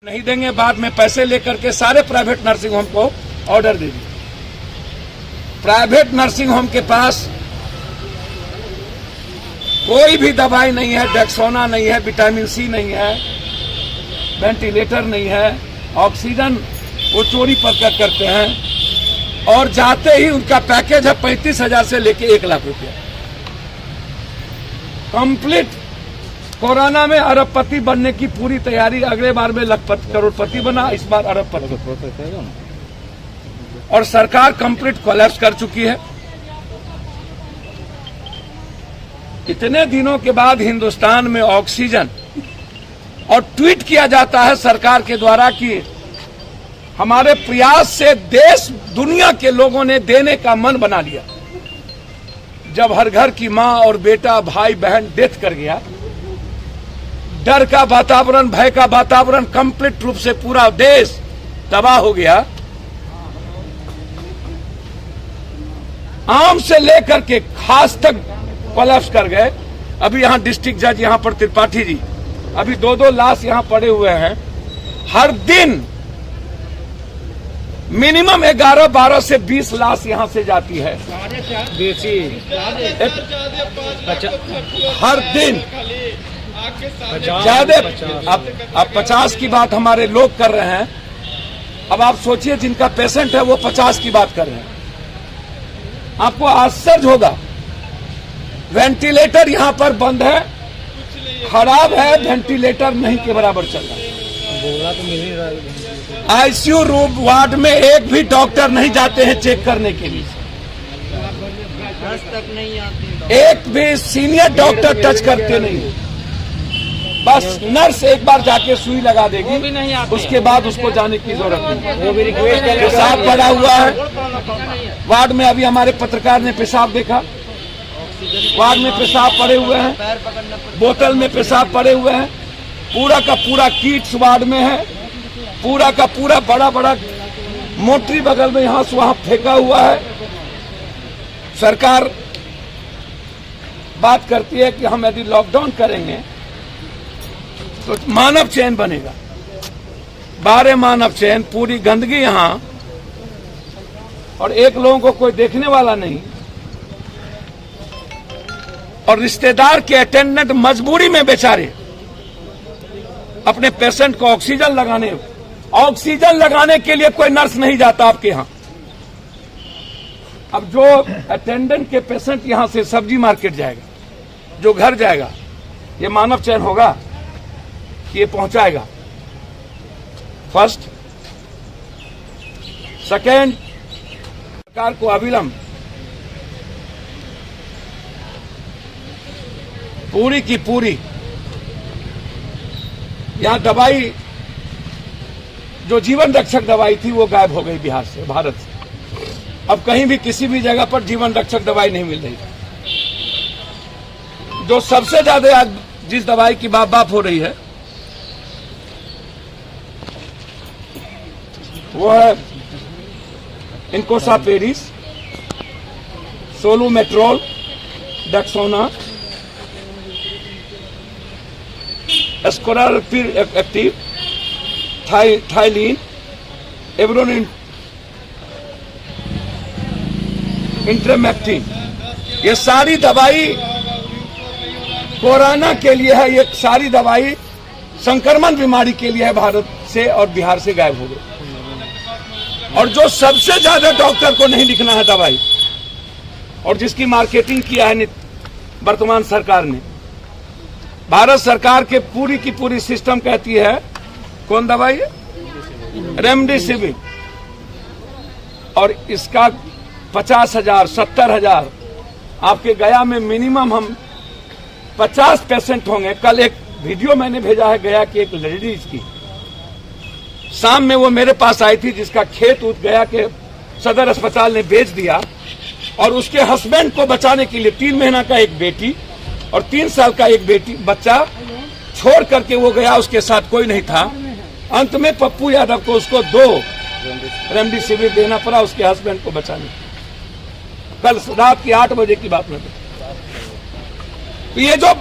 नहीं देंगे, बाद में पैसे लेकर के सारे प्राइवेट नर्सिंग होम को ऑर्डर दे दिए। प्राइवेट नर्सिंग होम के पास कोई भी दवाई नहीं है, डेक्सोना नहीं है, विटामिन सी नहीं है, वेंटिलेटर नहीं है, ऑक्सीजन वो चोरी पर करते हैं और जाते ही उनका पैकेज है 35,000 से लेके 1 लाख रुपया। कंप्लीट कोरोना में अरबपति बनने की पूरी तैयारी, अगले बार में लखपति करोड़पति बना, इस बार अरबपति। और सरकार कंप्लीट कोलैप्स कर चुकी है। इतने दिनों के बाद हिंदुस्तान में ऑक्सीजन, और ट्वीट किया जाता है सरकार के द्वारा कि हमारे प्रयास से देश दुनिया के लोगों ने देने का मन बना लिया। जब हर घर की मां और बेटा, भाई बहन डेथ कर गया, डर का वातावरण, भय का वातावरण, कंप्लीट रूप से पूरा देश तबाह हो गया। आम से लेकर के खास तक कोलैप्स कर गए। अभी यहां डिस्ट्रिक्ट जज यहां पर त्रिपाठी जी, अभी 2-2 लाश यहां पड़े हुए हैं। हर दिन मिनिमम 11-12 से 20 लाश यहां से जाती है हर दिन। ज्यादा अब 50 की बात हमारे लोग कर रहे हैं। अब आप सोचिए जिनका पेशेंट है वो 50 की बात कर रहे हैं। आपको आश्चर्य होगा, वेंटिलेटर यहां पर बंद है, खराब है, वेंटिलेटर नहीं के बराबर चल रहा है। आईसीयू रूम वार्ड में एक भी डॉक्टर नहीं जाते हैं चेक करने के लिए, तक नहीं आते, एक भी सीनियर डॉक्टर टच करते नहीं। बस नर्स एक बार जाके सुई लगा देगी, उसके बाद उसको जाने की जरूरत नहीं। पेशाब पड़ा हुआ है वार्ड में, अभी हमारे पत्रकार ने पेशाब देखा, वार्ड में पेशाब पड़े हुए हैं, बोतल में पेशाब पड़े हुए हैं, पूरा का पूरा कीट्स वार्ड में है, पूरा का पूरा बड़ा बड़ा मोटरी बगल में यहां से वहां फेंका हुआ है। सरकार बात करती है कि हम यदि लॉकडाउन करेंगे तो मानव चैन बनेगा, 12 मानव चैन, पूरी गंदगी यहां, और एक लोगों को कोई देखने वाला नहीं, और रिश्तेदार के अटेंडेंट मजबूरी में बेचारे अपने पेशेंट को ऑक्सीजन लगाने के लिए कोई नर्स नहीं जाता आपके यहां। अब जो अटेंडेंट के पेशेंट यहां से सब्जी मार्केट जाएगा, जो घर जाएगा, ये मानव चैन होगा, ये पहुंचाएगा। फर्स्ट, सेकेंड, सरकार को अविलंब पूरी की पूरी यहां दवाई, जो जीवन रक्षक दवाई थी वो गायब हो गई बिहार से, भारत से। अब कहीं भी किसी भी जगह पर जीवन रक्षक दवाई नहीं मिल रही। जो सबसे ज्यादा आज जिस दवाई की बाप हो रही है वो है इनकोसापेरिस, सोलूमेट्रोल, डेक्सोना, एस्कोराल्पिर एक्टिव, थाइलीन, एब्रोनिन, इंट्रामेक्टिन। ये सारी दवाई कोरोना के लिए है, ये सारी दवाई संक्रमण बीमारी के लिए है, भारत से और बिहार से गायब हो गई। और जो सबसे ज्यादा डॉक्टर को नहीं लिखना है दवाई, और जिसकी मार्केटिंग किया है वर्तमान सरकार ने, भारत सरकार के पूरी की पूरी सिस्टम कहती है, कौन दवाई है? रेमडेसिविर, और इसका 50,000, 70,000, आपके गया में मिनिमम हम 50 पेशेंट होंगे। कल एक वीडियो मैंने भेजा है गया की एक लेडीज की, शाम में वो मेरे पास आई थी, जिसका खेत उठ गया के सदर अस्पताल ने बेच दिया, और उसके हस्बैंड को बचाने के लिए 3 महीना का एक बेटी और 3 साल का एक बच्चा छोड़ करके वो गया, उसके साथ कोई नहीं था। अंत में पप्पू यादव को उसको 2 रेमडेसिविर देना पड़ा उसके हस्बैंड को बचाने। कल रात की 8 बजे की बात में। ये जो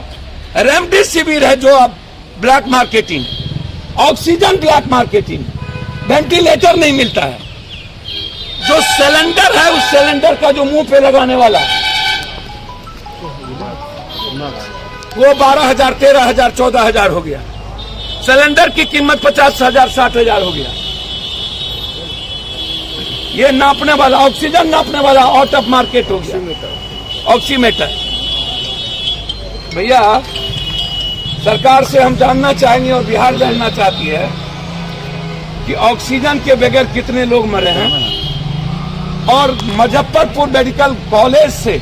रेमडेसिविर है, जो अब black marketing, oxygen black marketing, ventilator नहीं मिलता है। जो सिलेंडर है उस सिलेंडर का जो मुंह पे लगाने वाला वो 12,000, 13,000, 14,000 हो गया। सिलेंडर की कीमत 50,000, 60,000 हो गया। ये नापने वाला, ऑक्सीजन नापने वाला आउट ऑफ मार्केट हो गया, ऑक्सीमीटर। भैया सरकार से हम जानना चाहेंगे और बिहार जानना चाहती है कि ऑक्सीजन के बगैर कितने लोग मरे हैं और मुजफ्फरपुर मेडिकल कॉलेज से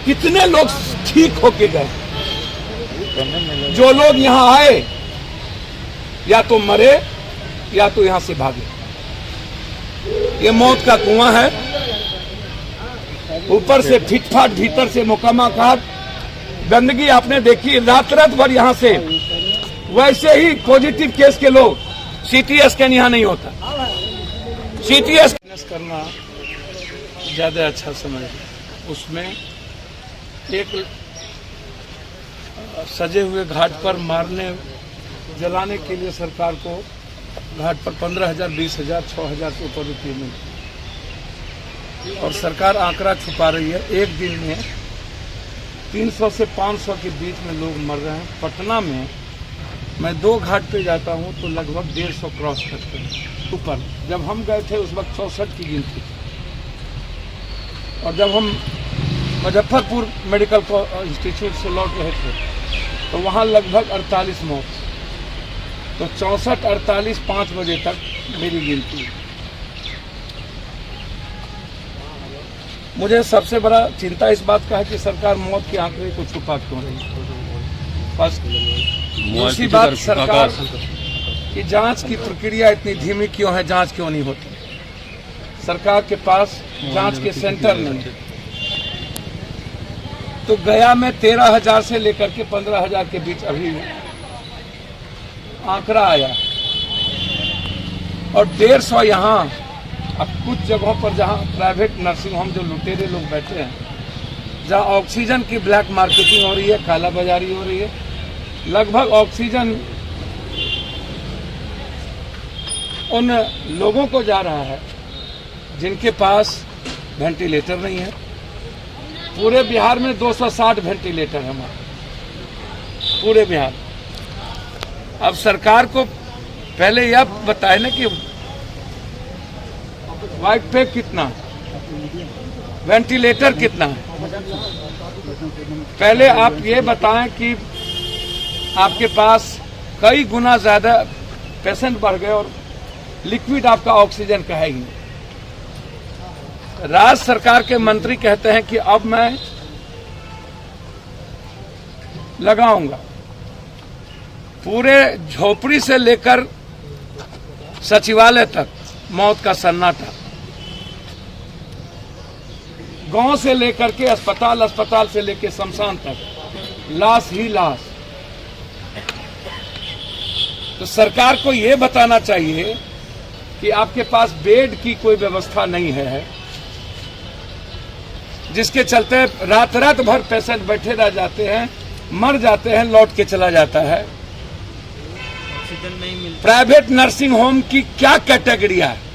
कितने लोग ठीक होके गए। जो लोग यहां आए या तो मरे या तो यहां से भागे। ये मौत का कुआं है, ऊपर से फिटफाट, भीतर से मुकम्मा काट, गंदगी आपने देखी। रात रात भर यहां से वैसे ही पॉजिटिव केस के लोग, सीटी स्कैन यहां नहीं होता। सीटी स्कैन करना ज्यादा अच्छा समझ, उसमें एक सजे हुए घाट पर मारने जलाने के लिए सरकार को घाट पर 15,000, 20,000, 6,000 से ऊपर रुपये मिले और सरकार आंकड़ा छुपा रही है। एक दिन में 300 से 500 के बीच में लोग मर रहे हैं। पटना में मैं 2 घाट पे जाता हूं तो लगभग 150 क्रॉस करते हैं ऊपर। जब हम गए थे उस वक्त 64 की गिनती, और जब हम मुजफ्फरपुर मेडिकल इंस्टीट्यूट से लौट रहे थे तो वहां लगभग 48 मौत। तो 64, 48, 5 बजे तक मेरी गिनती। मुझे सबसे बड़ा चिंता इस बात का है कि सरकार मौत के आंकड़े को छुपा क्यों रही है। फर्स्ट, दूसरी बात, सरकार की जांच की प्रक्रिया इतनी धीमी क्यों है, जांच क्यों नहीं होती। सरकार के पास जांच के सेंटर नहीं है। तो गया में 13,000 से लेकर के 15,000 के बीच अभी आंकड़ा आया और 150 यहाँ। अब कुछ जगहों पर जहाँ प्राइवेट नर्सिंग होम जो लुटेरे लोग बैठे हैं, जहाँ ऑक्सीजन की ब्लैक मार्केटिंग हो रही है, कालाबाजारी हो रही है, लगभग ऑक्सीजन उन लोगों को जा रहा है जिनके पास वेंटिलेटर नहीं है। पूरे बिहार में 260 वेंटिलेटर है हमारे, पूरे बिहार। अब सरकार को पहले यह बताए ना कि वाइट पे कितना, वेंटिलेटर कितना है। पहले आप ये बताएं कि आपके पास कई गुना ज्यादा पेशेंट बढ़ गए और लिक्विड आपका ऑक्सीजन का है ही नहीं। राज्य सरकार के मंत्री कहते हैं कि अब मैं लगाऊंगा। पूरे झोपड़ी से लेकर सचिवालय तक मौत का सन्नाटा, गांव से लेकर के अस्पताल, अस्पताल से लेकर शमशान तक लाश ही लाश। तो सरकार को यह बताना चाहिए कि आपके पास बेड की कोई व्यवस्था नहीं है, जिसके चलते रात रात भर पेशेंट बैठे रह जाते हैं, मर जाते हैं, लौट के चला जाता है। ऑक्सीजन नहीं मिलता। प्राइवेट नर्सिंग होम की क्या कैटेगरी है?